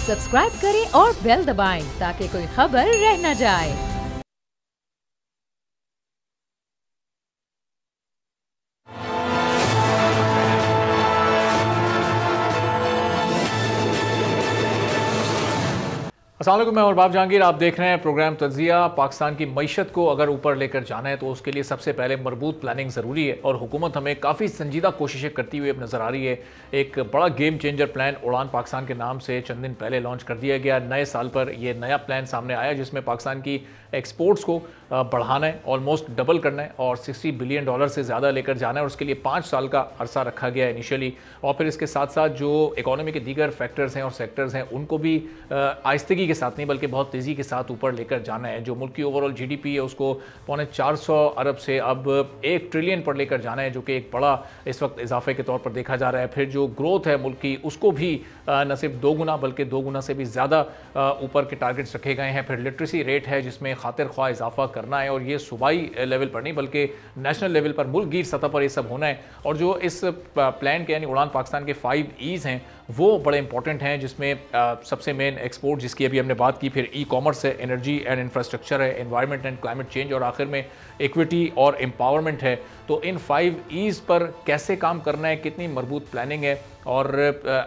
Subscribe करें और bell दबाएं ताकि कोई खबर रह न जाए। अस्सलाम वालेकुम, मैं और बाब जहांगीर। आप देख रहे हैं प्रोग्राम तज्जिया। पाकिस्तान की मईशत को अगर ऊपर लेकर जाना है तो उसके लिए सबसे पहले मरबूत प्लानिंग ज़रूरी है और हुकूमत हमें काफ़ी संजीदा कोशिशें करती हुई नज़र आ रही है। एक बड़ा गेम चेंजर प्लान उड़ान पाकिस्तान के नाम से चंद दिन पहले लॉन्च कर दिया गया। नए साल पर यह नया प्लान सामने आया जिसमें पाकिस्तान की एक्सपोर्ट्स को बढ़ाना है, ऑलमोस्ट डबल करना है और $60 बिलियन से ज़्यादा लेकर जाना है और उसके लिए 5 साल का अरसा रखा गया है इनिशियली। और फिर इसके साथ साथ जो इकोनॉमी के दीगर फैक्टर्स हैं और सेक्टर्स हैं उनको भी आहिस्तगी के साथ नहीं बल्कि बहुत तेज़ी के साथ ऊपर लेकर जाना है। जो मुल्क की ओवरऑल GDP है उसको 450 अरब से अब 1 ट्रिलियन पर लेकर जाना है, जो कि एक बड़ा इस वक्त इजाफे के तौर पर देखा जा रहा है। फिर जो ग्रोथ है मुल्क की उसको भी न सिर्फ 2 गुना बल्कि 2 गुना से भी ज़्यादा ऊपर के टारगेट्स रखे गए हैं। फिर लिटरेसी रेट है जिसमें खातिर ख्वाह इजाफा करना है और ये सूबाई लेवल पर नहीं बल्कि नेशनल लेवल पर, मुल्क गिर सतह पर ये सब होना है। और जो इस प्लान के यानी उड़ान पाकिस्तान के 5 E's हैं वो बड़े इंपॉर्टेंट हैं, जिसमें सबसे मेन एक्सपोर्ट जिसकी अभी हमने बात की, फिर ई-कॉमर्स है, एनर्जी एंड इंफ्रास्ट्रक्चर है, एनवायरनमेंट एंड क्लाइमेट चेंज और आखिर में इक्विटी और एम्पावरमेंट है। तो इन 5 E's पर कैसे काम करना है, कितनी मजबूत प्लानिंग है और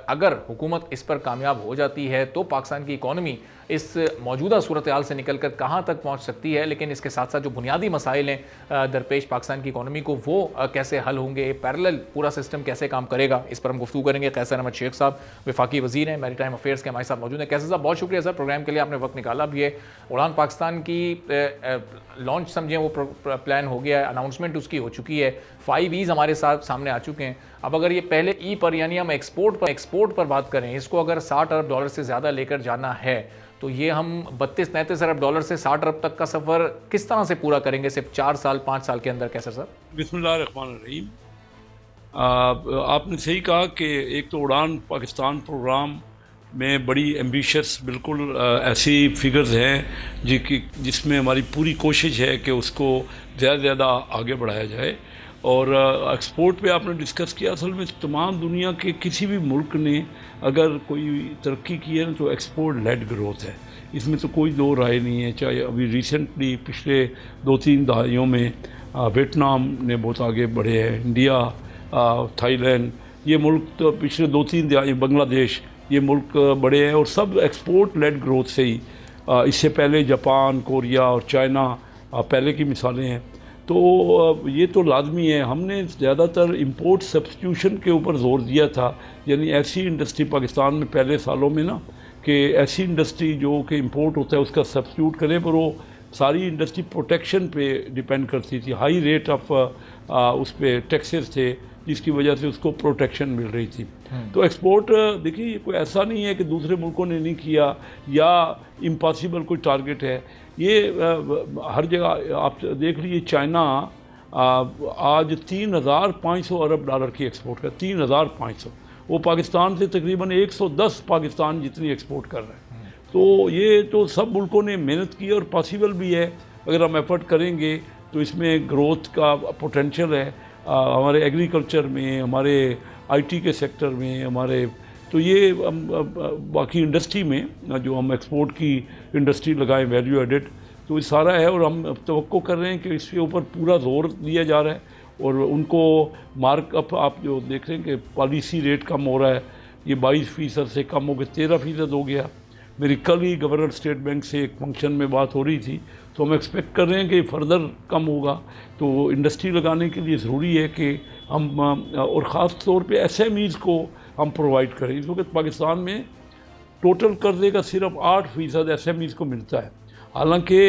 अगर हुकूमत इस पर कामयाब हो जाती है तो पाकिस्तान की इकॉनमी इस मौजूदा सूरत हाल से निकल कर कहाँ तक पहुँच सकती है। लेकिन इसके साथ साथ जो बुनियादी मसाइल हैं दरपेश पाकिस्तान की इकॉनमी को वो कैसे हल होंगे, पैरेलल पूरा सिस्टम कैसे काम करेगा, इस पर हम गुफ्तगू करेंगे। कैसर अहमद शेख साहब वफाकी वज़ीर हैं, मैरीटाइम अफेयर्स के हमारे साथ मौजूद हैं। कैसर साहब बहुत शुक्रिया सर प्रोग्राम के लिए, आपने वक्त निकाला भी है। उड़ान पाकिस्तान की लॉन्च समझें वो प्लान हो गया है, अनाउंसमेंट उसकी हो चुकी है, 5 E's हमारे साथ सामने आ चुके हैं। अब अगर ये पहले ई पर यानी हम एक्सपोर्ट पर बात करें, इसको अगर $60 अरब से ज़्यादा लेकर जाना है तो ये हम $32-33 अरब से $60 अरब तक का सफ़र किस तरह से पूरा करेंगे सिर्फ 4 साल 5 साल के अंदर? कैसर साहब बिस्मिल्लाहिर्रहमानिर्रहीम। आपने सही कहा कि एक तो उड़ान पाकिस्तान प्रोग्राम में बड़ी एम्बिशियस बिल्कुल ऐसी फिगर्स हैं जिसमें हमारी पूरी कोशिश है कि उसको ज़्यादा से ज़्यादा आगे बढ़ाया जाए। और एक्सपोर्ट पे आपने डिस्कस किया, असल में तमाम दुनिया के किसी भी मुल्क ने अगर कोई तरक्की की है तो एक्सपोर्ट लेड ग्रोथ है, इसमें तो कोई दो राय नहीं है। चाहे अभी रिसेंटली पिछले 2-3 दहाइयों में वियतनाम ने बहुत आगे बढ़े हैं, इंडिया, थाईलैंड, ये मुल्क तो पिछले 2-3 दहाई, बांग्लादेश, ये मुल्क बड़े हैं और सब एक्सपोर्ट लेड ग्रोथ से ही। इससे पहले जापान, कोरिया और चाइना पहले की मिसालें हैं। तो ये तो लाजमी है। हमने ज़्यादातर इंपोर्ट सब्स्टिट्यूशन के ऊपर ज़ोर दिया था, यानी ऐसी इंडस्ट्री पाकिस्तान में पहले सालों में ना कि ऐसी इंडस्ट्री जो कि इंपोर्ट होता है उसका सब्स्टिट्यूट करें, पर वो सारी इंडस्ट्री प्रोटेक्शन पे डिपेंड करती थी। हाई रेट ऑफ उस पर टैक्सेस थे जिसकी वजह से उसको प्रोटेक्शन मिल रही थी। तो एक्सपोर्ट देखिए कोई ऐसा नहीं है कि दूसरे मुल्कों ने नहीं किया या इम्पॉसिबल कोई टारगेट है। ये हर जगह आप देख लीजिए, चाइना आज 3,500 अरब डॉलर की एक्सपोर्ट कर, 3,500, वो पाकिस्तान से तकरीबन 110 पाकिस्तान जितनी एक्सपोर्ट कर रहे हैं। तो ये तो सब मुल्कों ने मेहनत की और पॉसिबल भी है, अगर हम एफर्ट करेंगे तो इसमें ग्रोथ का पोटेंशियल है। हमारे एग्रीकल्चर में, हमारे IT के सेक्टर में, हमारे तो ये बाकी इंडस्ट्री में जो हम एक्सपोर्ट की इंडस्ट्री लगाएं, वैल्यू एडेड, तो ये सारा है। और हम तवक्को कर रहे हैं कि इसके ऊपर पूरा जोर दिया जा रहा है और उनको मार्कअप आप जो देख रहे हैं कि पॉलिसी रेट कम हो रहा है, ये 22% से कम हो गया, 13% हो गया। मेरी कल ही गवर्नर स्टेट बैंक से एक फंक्शन में बात हो रही थी, तो हम एक्सपेक्ट कर रहे हैं कि फर्दर कम होगा। तो इंडस्ट्री लगाने के लिए ज़रूरी है कि हम और ख़ास तौर पे SMEs को हम प्रोवाइड करें। इस वक्त पाकिस्तान में टोटल कर्जे का सिर्फ 8% SMEs को मिलता है, हालांकि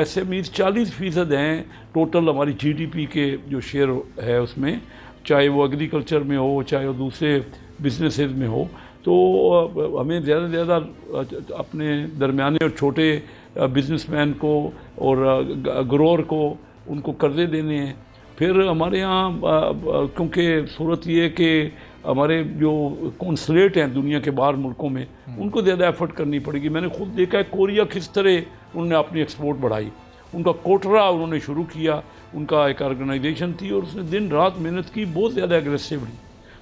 SMEs 40% हैं टोटल हमारी GDP के जो शेयर है उसमें, चाहे वो एग्रीकल्चर में हो चाहे वो दूसरे बिजनेसेस में हो। तो हमें ज़्यादा से ज़्यादा अपने दरमियाने और छोटे बिजनेसमैन को और ग्रोअर को उनको कर्जे देने हैं। फिर हमारे यहाँ क्योंकि सूरत ये है कि हमारे जो कौंसलेट हैं दुनिया के बाहर मुल्कों में, उनको ज़्यादा एफर्ट करनी पड़ेगी। मैंने खुद देखा है कोरिया किस तरह उन्होंने अपनी एक्सपोर्ट बढ़ाई, उनका कोटरा उन्होंने शुरू किया, उनका एक ऑर्गेनाइजेशन थी और उसने दिन रात मेहनत की बहुत ज़्यादा एग्रेसिवली।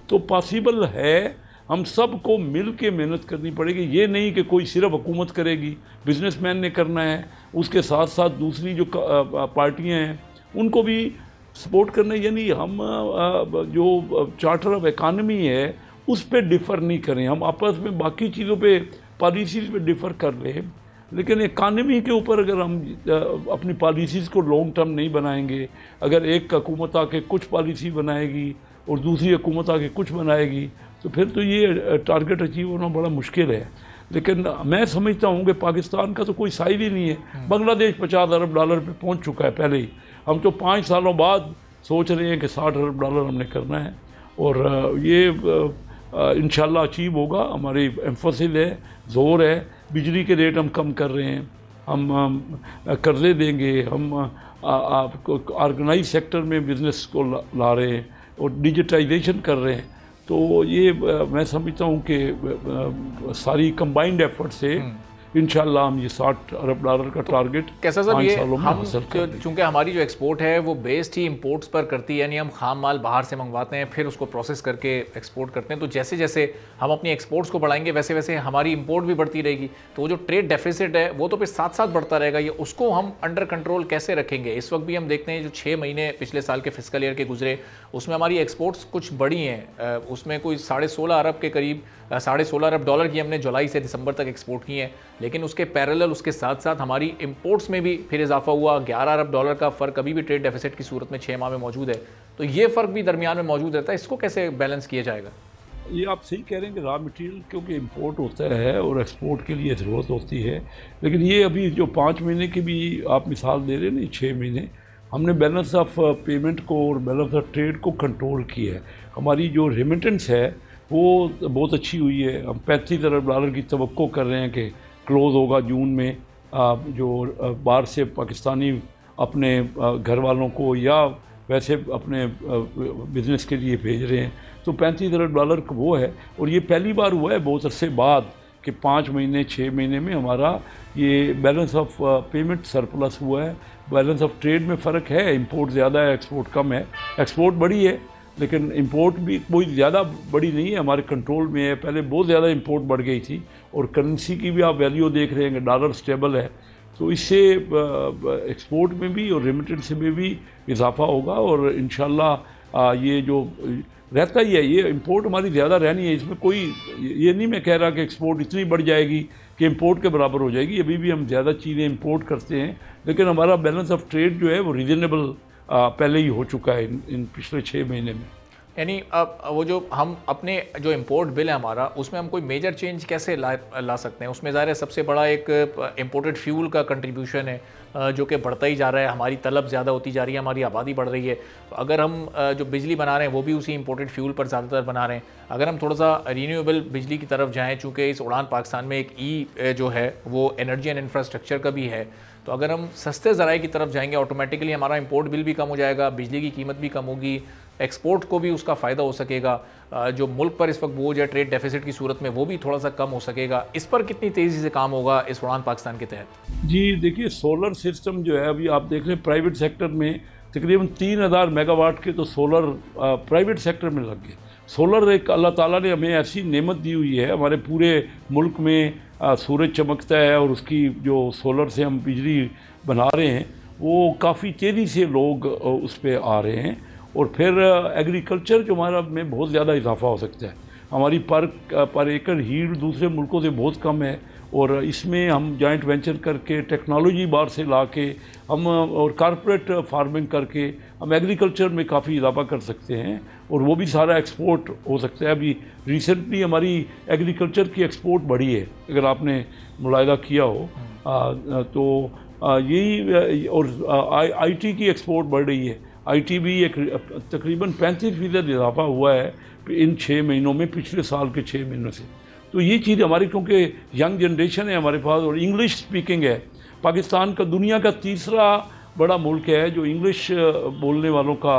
तो पॉसिबल है, हम सबको मिल के मेहनत करनी पड़ेगी। ये नहीं कि कोई सिर्फ हुकूमत करेगी, बिजनेसमैन ने करना है, उसके साथ साथ दूसरी जो पार्टियां हैं उनको भी सपोर्ट करना। यानी हम जो चार्टर ऑफ इकानमी है उस पर डिफ़र नहीं करें, हम आपस में बाकी चीज़ों पे पॉलिसीज़ पे डिफ़र कर लें, लेकिन इकानमी के ऊपर अगर हम अपनी पॉलिसीज़ को लॉन्ग टर्म नहीं बनाएंगे, अगर एक हुकूमत आके कुछ पॉलिसी बनाएगी और दूसरी हुकूमत आके कुछ बनाएगी तो फिर तो ये टारगेट अचीव होना बड़ा मुश्किल है। लेकिन मैं समझता हूँ कि पाकिस्तान का तो कोई साइड ही नहीं है। बांग्लादेश $50 अरब पे पहुँच चुका है पहले ही, हम तो 5 सालों बाद सोच रहे हैं कि $60 अरब हमने करना है और ये इंशाल्लाह अचीव होगा। हमारी एम्फोसिस है, जोर है। बिजली के रेट हम कम कर रहे हैं, हम कर्जे देंगे, हम ऑर्गेनाइज सेक्टर में बिज़नेस को ला रहे हैं और डिजिटाइजेशन कर रहे हैं। तो ये मैं समझता हूँ कि सारी कंबाइंड एफर्ट से इंशाल्लाह हम ये $60 अरब का टारगेट कैसा सर, ये हम चूँकि हमारी जो एक्सपोर्ट है वो बेस्ड ही इंपोर्ट्स पर करती है, यानी हम खाम माल बाहर से मंगवाते हैं फिर उसको प्रोसेस करके एक्सपोर्ट करते हैं। तो जैसे जैसे हम अपनी एक्सपोर्ट्स को बढ़ाएंगे वैसे वैसे हमारी इंपोर्ट भी बढ़ती रहेगी। तो वो जो ट्रेड डेफिसिट है वो तो फिर साथ साथ बढ़ता रहेगा। ये उसको हम अंडर कंट्रोल कैसे रखेंगे? इस वक्त भी हम देखते हैं जो 6 महीने पिछले साल के फिस्कल ईयर के गुजरे उसमें हमारी एक्सपोर्ट्स कुछ बढ़ी हैं, उसमें कोई $16.5 अरब के करीब $16.5 अरब की हमने जुलाई से दिसंबर तक एक्सपोर्ट की हैं। लेकिन उसके पैरेलल उसके साथ साथ हमारी इंपोर्ट्स में भी फिर इजाफा हुआ। $11 अरब का फ़र्क अभी भी ट्रेड डेफिसिट की सूरत में 6 माह में मौजूद है। तो ये फ़र्क भी दरमियान में मौजूद रहता है, इसको कैसे बैलेंस किया जाएगा? ये आप सही कह रहे हैं कि रॉ मटेरियल क्योंकि इंपोर्ट होता है और एक्सपोर्ट के लिए ज़रूरत होती है। लेकिन ये अभी जो 5 महीने की भी आप मिसाल दे रहे हैं, 6 महीने हमने बैलेंस ऑफ पेमेंट को और बैलेंस ऑफ ट्रेड को कंट्रोल किया है। हमारी जो रेमिटेंस है वो बहुत अच्छी हुई है। हम $35 अरब की तवक्को कर रहे हैं कि क्लोज़ होगा जून में। जो बाहर से पाकिस्तानी अपने घर वालों को या वैसे अपने बिज़नेस के लिए भेज रहे हैं तो $35 अरब वो है। और ये पहली बार हुआ है बहुत अरसे बाद कि 5 महीने 6 महीने में हमारा ये बैलेंस ऑफ पेमेंट सरप्लस हुआ है। बैलेंस ऑफ ट्रेड में फ़र्क है, इंपोर्ट ज़्यादा है, एक्सपोर्ट कम है। एक्सपोर्ट बड़ी है लेकिन इंपोर्ट भी कोई ज़्यादा बड़ी नहीं है, हमारे कंट्रोल में है। पहले बहुत ज़्यादा इंपोर्ट बढ़ गई थी और करेंसी की भी आप वैल्यू देख रहे हैं कि डॉलर स्टेबल है। तो इससे एक्सपोर्ट में भी और रेमिटेंस में भी इजाफा होगा और इंशाल्लाह ये जो रहता ही है, ये इंपोर्ट हमारी ज़्यादा रहनी है। इसमें कोई ये नहीं मैं कह रहा कि एक्सपोर्ट इतनी बढ़ जाएगी कि इंपोर्ट के बराबर हो जाएगी। अभी भी हम ज़्यादा चीज़ें इंपोर्ट करते हैं लेकिन हमारा बैलेंस ऑफ ट्रेड जो है वो रीजनेबल पहले ही हो चुका है इन पिछले 6 महीने में। यानी अब वो जो हम अपने जो इंपोर्ट बिल है हमारा उसमें हम कोई मेजर चेंज कैसे ला सकते हैं? उसमें ज़ाहिर है सबसे बड़ा एक इंपोर्टेड फ्यूल का कंट्रीब्यूशन है जो कि बढ़ता ही जा रहा है। हमारी तलब ज़्यादा होती जा रही है, हमारी आबादी बढ़ रही है। तो अगर हम जो बिजली बना रहे हैं वो भी उसी इंपोर्टेड फ्यूल पर ज़्यादातर बना रहे हैं। अगर हम थोड़ा सा रीन्यूएबल बिजली की तरफ जाएँ, चूँकि इस उड़ान पाकिस्तान में एक जो है वो एनर्जी एंड इंफ्रास्ट्रक्चर का भी है, तो अगर हम सस्ते ज़राए की तरफ जाएंगे ऑटोमेटिकली हमारा इंपोर्ट बिल भी कम हो जाएगा, बिजली की कीमत भी कम होगी, एक्सपोर्ट को भी उसका फ़ायदा हो सकेगा। जो मुल्क पर इस वक्त बोझ है ट्रेड डेफिसिट की सूरत में वो भी थोड़ा सा कम हो सकेगा। इस पर कितनी तेज़ी से काम होगा इस उड़ान पाकिस्तान के तहत? जी देखिए, सोलर सिस्टम जो है अभी आप देख रहे हैं प्राइवेट सेक्टर में तकरीबन 3000 मेगावाट के तो सोलर प्राइवेट सेक्टर में लग गए। सोलर एक अल्लाह ताला ने हमें ऐसी नेमत दी हुई है, हमारे पूरे मुल्क में सूरज चमकता है और उसकी जो सोलर से हम बिजली बना रहे हैं वो काफ़ी तेज़ी से लोग उस पर आ रहे हैं। और फिर एग्रीकल्चर जो हमारा में बहुत ज़्यादा इजाफा हो सकता है। हमारी पर एकड़ हील्ड दूसरे मुल्कों से बहुत कम है और इसमें हम जॉइंट वेंचर करके टेक्नोलॉजी बाहर से ला के हम और कारपोरेट फार्मिंग करके हम एग्रीकल्चर में काफ़ी इजाफा कर सकते हैं और वो भी सारा एक्सपोर्ट हो सकता है। अभी रिसेंटली हमारी एग्रीकल्चर की एक्सपोर्ट बढ़ी है, अगर आपने मुलाहिदा किया हो तो यही। और आईटी की एक्सपोर्ट बढ़ रही है। आईटी भी एक तकरीबन 35% इजाफा हुआ है इन 6 महीनों में, पिछले साल के 6 महीनों से। तो ये चीज़ हमारी, क्योंकि यंग जनरेशन है हमारे पास और इंग्लिश स्पीकिंग है। पाकिस्तान का दुनिया का तीसरा बड़ा मुल्क है जो इंग्लिश बोलने वालों का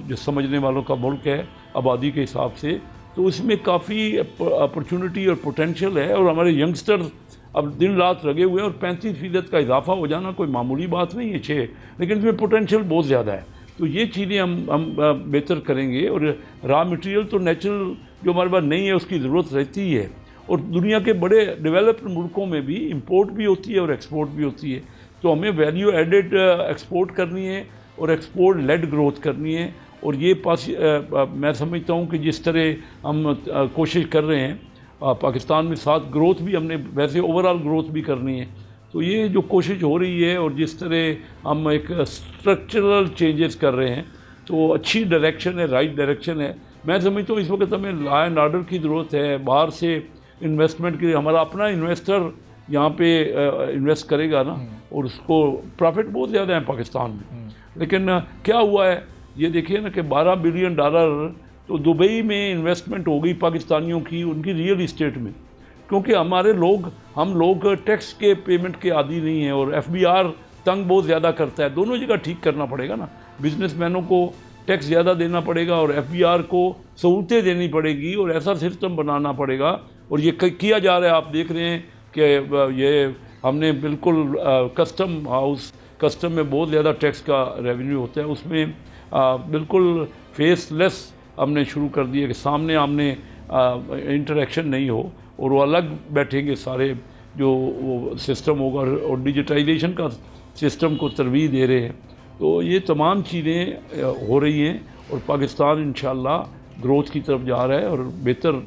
जो समझने वालों का मुल्क है आबादी के हिसाब से। तो इसमें काफ़ी अपॉर्चुनिटी और पोटेंशियल है और हमारे यंगस्टर्स अब दिन रात लगे हुए हैं और 35% का इजाफा हो जाना कोई मामूली बात नहीं है 6, लेकिन इसमें पोटेंशियल बहुत ज़्यादा है। तो ये चीज़ें हम बेहतर करेंगे। और रॉ मटेरियल तो नेचुरल जो हमारे पास नहीं है उसकी ज़रूरत रहती है। और दुनिया के बड़े डेवलप्ड मुल्कों में भी इंपोर्ट भी होती है और एक्सपोर्ट भी होती है। तो हमें वैल्यू एडेड एक्सपोर्ट करनी है और एक्सपोर्ट लेड ग्रोथ करनी है। और ये मैं समझता हूँ कि जिस तरह हम कोशिश कर रहे हैं पाकिस्तान में, साथ ग्रोथ भी हमने वैसे ओवरऑल ग्रोथ भी करनी है। तो ये जो कोशिश हो रही है और जिस तरह हम एक स्ट्रक्चरल चेंजेस कर रहे हैं, तो अच्छी डायरेक्शन है, राइट डायरेक्शन है। मैं समझता हूँ इस वक्त हमें लॉ एंड ऑर्डर की ज़रूरत है। बाहर से इन्वेस्टमेंट के लिए हमारा अपना इन्वेस्टर यहाँ पे इन्वेस्ट करेगा ना, और उसको प्रॉफिट बहुत ज़्यादा है पाकिस्तान में। लेकिन क्या हुआ है ये देखिए ना कि $12 बिलियन तो दुबई में इन्वेस्टमेंट हो गई पाकिस्तानियों की, उनकी रियल इस्टेट में, क्योंकि हम लोग टैक्स के पेमेंट के आदी नहीं हैं और FBR तंग बहुत ज़्यादा करता है। दोनों जगह ठीक करना पड़ेगा ना, बिजनेसमैनों को टैक्स ज़्यादा देना पड़ेगा और FBR को सहूलतें देनी पड़ेगी और ऐसा सिस्टम बनाना पड़ेगा। और ये किया जा रहा है। आप देख रहे हैं कि ये हमने बिल्कुल कस्टम में बहुत ज़्यादा टैक्स का रेवेन्यू होता है, उसमें बिल्कुल फेसलेस हमने शुरू कर दिया कि सामने आमने इंटरेक्शन नहीं हो और वो अलग बैठेंगे सारे, जो वो सिस्टम होगा। और डिजिटाइजेशन का सिस्टम को तरवीह दे रहे हैं। तो ये तमाम चीज़ें हो रही हैं और पाकिस्तान इंशाअल्लाह ग्रोथ की तरफ जा रहा है और बेहतर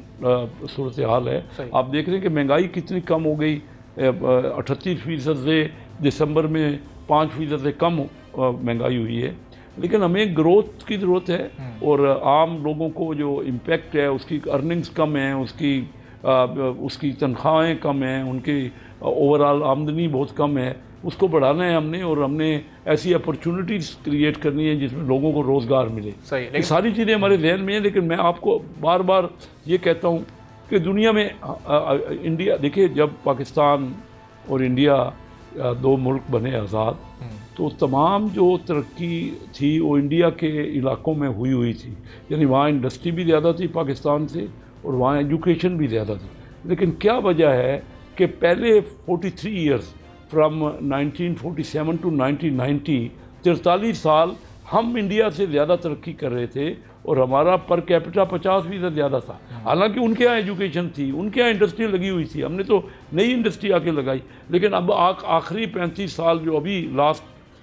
सूरत हाल है। आप देख रहे हैं कि महंगाई कितनी कम हो गई, 38% से दिसंबर में 5% से कम महंगाई हुई है। लेकिन हमें ग्रोथ की ज़रूरत है और आम लोगों को जो इम्पेक्ट है, उसकी अर्निंग्स कम है, उसकी तनख्वाहें कम हैं, उनकी ओवरऑल आमदनी बहुत कम है, उसको बढ़ाना है हमने। और हमने ऐसी अपॉर्चुनिटीज़ क्रिएट करनी है जिसमें लोगों को रोज़गार मिले। सही, सारी चीज़ें हमारे जहन में हैं। लेकिन मैं आपको बार बार ये कहता हूँ कि दुनिया में इंडिया, देखिए जब पाकिस्तान और इंडिया दो मुल्क बने आज़ाद, तो तमाम जो तरक्की थी वो इंडिया के इलाकों में हुई थी। यानी वहाँ इंडस्ट्री भी ज़्यादा थी पाकिस्तान से और वहाँ एजुकेशन भी ज़्यादा थी। लेकिन क्या वजह है कि पहले 43 ईयर्स फ्राम 1947 टू 1990, 43 साल हम इंडिया से ज़्यादा तरक्की कर रहे थे और हमारा पर कैपिटा 50% ज़्यादा था। हालांकि उनके यहाँ एजुकेशन थी, उनके यहाँ इंडस्ट्री लगी हुई थी, हमने तो नई इंडस्ट्री आके लगाई। लेकिन अब आखिरी 35 साल जो अभी लास्ट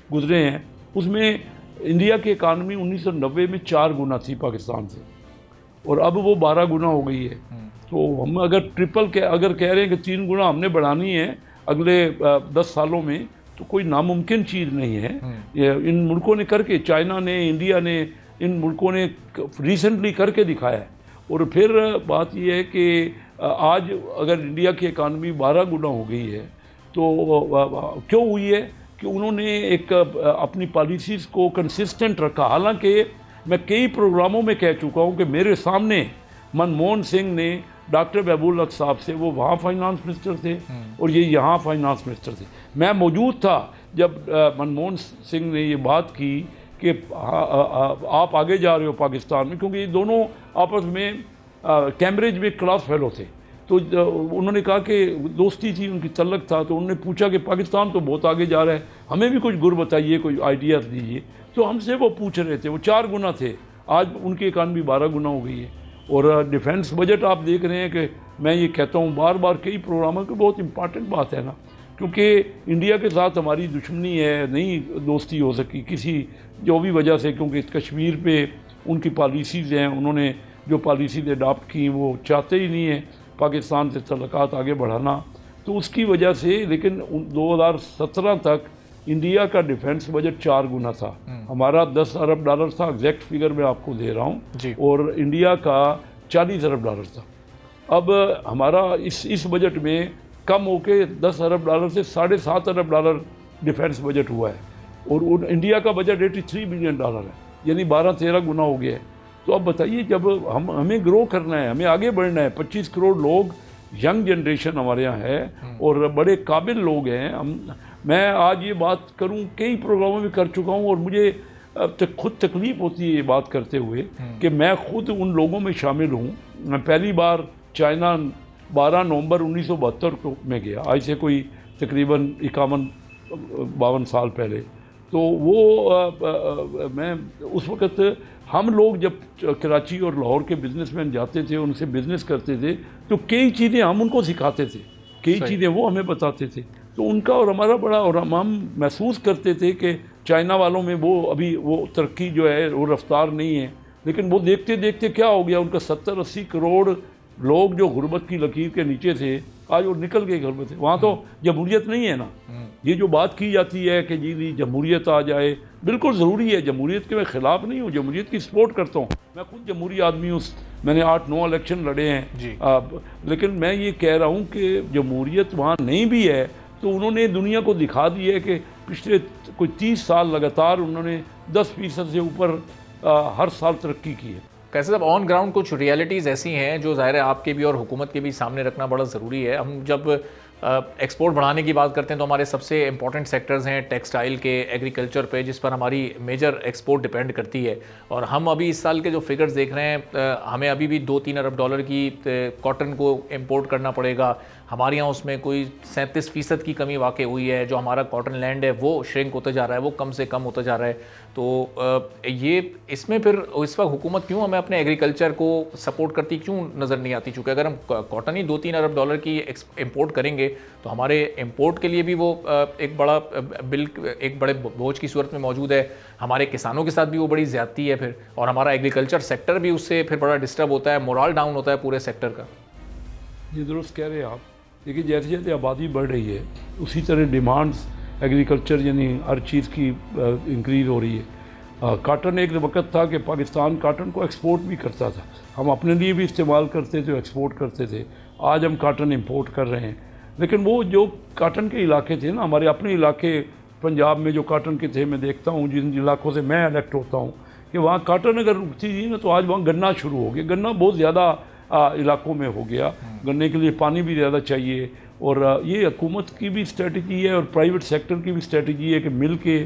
गुजरे हैं, उसमें इंडिया की इकानमी 1990 में 4 गुना थी पाकिस्तान से और अब वो 12 गुना हो गई है। तो हम अगर अगर कह रहे हैं कि 3 गुना हमने बढ़ानी है अगले 10 सालों में, तो कोई नामुमकिन चीज़ नहीं है। इन मुल्कों ने करके, चाइना ने, इंडिया ने, इन मुल्कों ने रिसेंटली करके दिखाया है। और फिर बात यह है कि आज अगर इंडिया की इकानमी 12 गुना हो गई है तो क्यों हुई है कि उन्होंने एक अपनी पॉलिसीज़ को कंसिस्टेंट रखा। हालांकि मैं कई प्रोग्रामों में कह चुका हूं कि मेरे सामने मनमोहन सिंह ने डॉक्टर महबूब हक साहब से, वो वहाँ फाइनेंस मिनिस्टर थे और ये यहाँ फाइनेंस मिनिस्टर थे, मैं मौजूद था जब मनमोहन सिंह ने ये बात की कि आप आगे जा रहे हो पाकिस्तान में, क्योंकि ये दोनों आपस में कैम्ब्रिज में क्लास फेलो थे। तो उन्होंने कहा कि दोस्ती थी, उनकी तल्लक था। तो उन्होंने पूछा कि पाकिस्तान तो बहुत आगे जा रहा है, हमें भी कुछ गुर बताइए, कोई आइडिया दीजिए। तो हमसे वो पूछ रहे थे, वो 4 गुना थे, आज उनकी इकानमी 12 गुना हो गई है। और डिफेंस बजट आप देख रहे हैं कि मैं ये कहता हूँ बार बार कई प्रोग्रामों की बहुत इंपॉर्टेंट बात है ना, क्योंकि इंडिया के साथ हमारी दुश्मनी है, नहीं दोस्ती हो सकी किसी जो भी वजह से, क्योंकि कश्मीर पे उनकी पॉलिसीज़ हैं, उन्होंने जो पॉलिसीज़ अडॉप्ट की वो चाहते ही नहीं है पाकिस्तान से तल्लुकात आगे बढ़ाना, तो उसकी वजह से। लेकिन 2017 तक इंडिया का डिफेंस बजट 4 गुना था, हमारा $10 अरब था, एग्जैक्ट फिगर मैं आपको दे रहा हूँ, और इंडिया का $40 अरब था। अब हमारा इस बजट में कम होके $10 अरब से $7.5 अरब डिफेंस बजट हुआ है, और इंडिया का बजट $83 बिलियन है, यानी 12-13 गुना हो गया है। तो अब बताइए, जब हमें ग्रो करना है, हमें आगे बढ़ना है, 25 करोड़ लोग, यंग जनरेशन हमारे यहाँ है और बड़े काबिल लोग हैं। मैं आज ये बात करूं, कई प्रोग्रामों में कर चुका हूं और मुझे खुद तकलीफ़ होती है ये बात करते हुए कि मैं खुद उन लोगों में शामिल हूं। मैं पहली बार चाइना 12 नवंबर 1972 में गया, आज से कोई तकरीबन 51-52 साल पहले। तो वो मैं उस वक़्त हम लोग जब कराची और लाहौर के बिजनेसमैन जाते थे, उनसे बिज़नेस करते थे, तो कई चीज़ें हम उनको सिखाते थे, कई चीज़ें वो हमें बताते थे। तो उनका और हमारा बड़ा, और हम महसूस करते थे कि चाइना वालों में वो अभी वो तरक्की जो है वो रफ्तार नहीं है, लेकिन वो देखते देखते क्या हो गया, उनका 70-80 करोड़ लोग जो गुर्बत की लकीर के नीचे थे, आज वो निकल गए गुर्बत से। वहाँ तो जमहूरियत नहीं है ना। ये जो बात की जाती है कि जी जमहूरियत आ जाए, बिल्कुल ज़रूरी है। जमहूरियत के मैं ख़िलाफ़ नहीं हूँ, जमहूरियत की सपोर्ट करता हूँ। मैं खुद जमहूरी आदमी हूँ, मैंने 8-9 इलेक्शन लड़े हैं। लेकिन मैं ये कह रहा हूँ कि जमहूरियत वहाँ नहीं भी है तो उन्होंने दुनिया को दिखा दी है कि पिछले कोई 30 साल लगातार उन्होंने 10% से ऊपर हर साल तरक्की की है। कैसे साहब, ऑन ग्राउंड कुछ रियलिटीज़ ऐसी हैं जो ज़ाहिर है आपके भी और हुकूमत के भी सामने रखना बड़ा ज़रूरी है। हम जब एक्सपोर्ट बढ़ाने की बात करते हैं तो हमारे सबसे इंपॉर्टेंट सेक्टर्स हैं टेक्सटाइल के, एग्रीकल्चर पे, जिस पर हमारी मेजर एक्सपोर्ट डिपेंड करती है। और हम अभी इस साल के जो फिगर्स देख रहे हैं, हमें अभी भी 2-3 अरब डॉलर की कॉटन को इम्पोर्ट करना पड़ेगा। हमारे यहाँ उसमें कोई 37% की कमी वाक़ई हुई है। जो हमारा कॉटन लैंड है वो श्रिंक होता जा रहा है, वो कम से कम होता जा रहा है। तो ये इसमें फिर इस वक्त हुकूमत क्यों हमें अपने एग्रीकल्चर को सपोर्ट करती क्यों नज़र नहीं आती? चूँकि अगर हम कॉटन ही 2-3 अरब डॉलर की इम्पोर्ट करेंगे तो हमारे इम्पोर्ट के लिए भी वो एक बड़ा बिल, एक बड़े बोझ की सूरत में मौजूद है। हमारे किसानों के साथ भी वो बड़ी ज़्यादती है फिर, और हमारा एग्रीकल्चर सेक्टर भी उससे फिर बड़ा डिस्टर्ब होता है, मोरल डाउन होता है पूरे सेक्टर का। ये दुरुस्त कह रहे हैं आप। देखिए, जैसे जैसे आबादी बढ़ रही है उसी तरह डिमांड्स एग्रीकल्चर यानी हर चीज़ की इंक्रीज़ हो रही है। काटन एक वक्त था कि पाकिस्तान काटन को एक्सपोर्ट भी करता था, हम अपने लिए भी इस्तेमाल करते थे, एक्सपोर्ट करते थे। आज हम काटन इंपोर्ट कर रहे हैं। लेकिन वो जो काटन के इलाके थे ना, हमारे अपने इलाके पंजाब में जो काटन के थे, मैं देखता हूँ जिन इलाकों से मैं इलेक्ट होता हूँ कि वहाँ काटन अगर रुकती थी ना तो आज वहाँ गन्ना शुरू हो गया। गन्ना बहुत ज़्यादा इलाकों में हो गया। गन्ने के लिए पानी भी ज़्यादा चाहिए, और ये हुकूमत की भी स्ट्रेटजी है और प्राइवेट सेक्टर की भी स्ट्रेटजी है कि मिल के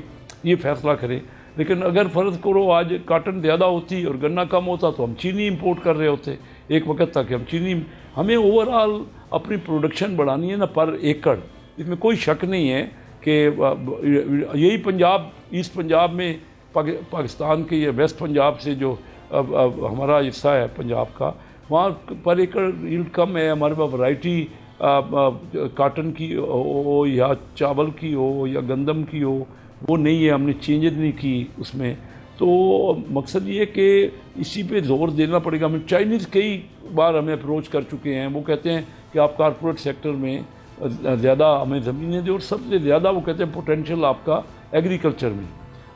ये फैसला करें। लेकिन अगर फ़र्ज़ करो आज काटन ज़्यादा होती और गन्ना कम होता तो हम चीनी इंपोर्ट कर रहे होते। एक वक्त तक हम चीनी, हमें ओवरऑल अपनी प्रोडक्शन बढ़ानी है ना पर एकड़, इसमें कोई शक नहीं है कि यही पंजाब, ईस्ट पंजाब में पाकिस्तान के ये वेस्ट पंजाब से जो हमारा हिस्सा है पंजाब का, वहाँ पर एकड़ यील्ड कम है। हमारे पास वैरायटी काटन की हो या चावल की हो या गंदम की हो वो नहीं है, हमने चेंजेस नहीं की उसमें। तो मकसद ये कि इसी पे जोर देना पड़ेगा। हमें चाइनीज़ कई बार हमें अप्रोच कर चुके हैं, वो कहते हैं कि आप कॉरपोरेट सेक्टर में ज़्यादा हमें ज़मीनें दें, और सबसे ज़्यादा वो कहते हैं पोटेंशियल आपका एग्रीकल्चर में।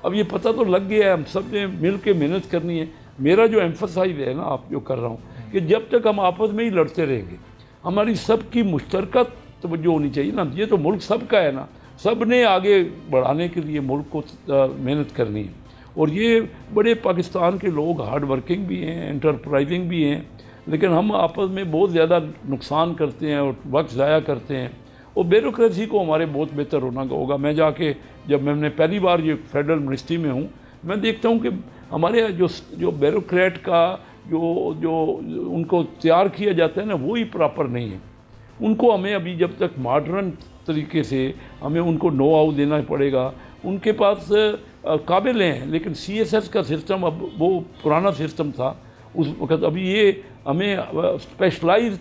अब ये पता तो लग गया है, हम सब ने मिल के मेहनत करनी है। मेरा जो एम्फसाइज है ना, आप जो कर रहा हूँ कि जब तक हम आपस में ही लड़ते रहेंगे, हमारी सबकी मुश्तरका तवज्जो होनी चाहिए ना। ये तो मुल्क सबका है ना, सब ने आगे बढ़ाने के लिए मुल्क को मेहनत करनी है। और ये बड़े पाकिस्तान के लोग हार्ड वर्किंग भी हैं, एंटरप्राइजिंग भी हैं, लेकिन हम आपस में बहुत ज़्यादा नुकसान करते हैं और वक्त ज़ाया करते हैं। और ब्यूरोक्रेसी को हमारे बहुत बेहतर होना होगा। मैं जाके, जब मैंने पहली बार ये फेडरल मिनिस्ट्री में हूँ, मैं देखता हूँ कि हमारे यहाँ जो ब्यूरोक्रेट का जो उनको तैयार किया जाता है ना, वो ही प्रॉपर नहीं है। उनको हमें अभी जब तक मॉडर्न तरीके से हमें उनको नो हाउ देना पड़ेगा। उनके पास काबिल हैं, लेकिन CSS का सिस्टम अब वो पुराना सिस्टम था उस वक्त। अभी ये हमें स्पेशलाइज्ड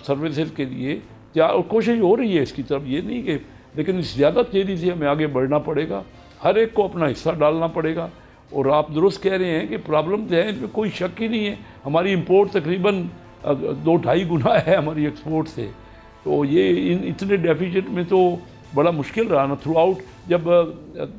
सर्विसेज के लिए और कोशिश हो रही है इसकी तरफ, ये नहीं कि, लेकिन ज़्यादा तेज़ी से हमें आगे बढ़ना पड़ेगा। हर एक को अपना हिस्सा डालना पड़ेगा। और आप दुरुस्त कह रहे हैं कि प्रॉब्लम तो है, इसमें कोई शक ही नहीं है। हमारी इंपोर्ट तकरीबन 2-2.5 गुना है हमारी एक्सपोर्ट से। तो ये इतने डेफिसिट में तो बड़ा मुश्किल रहा ना थ्रू आउट। जब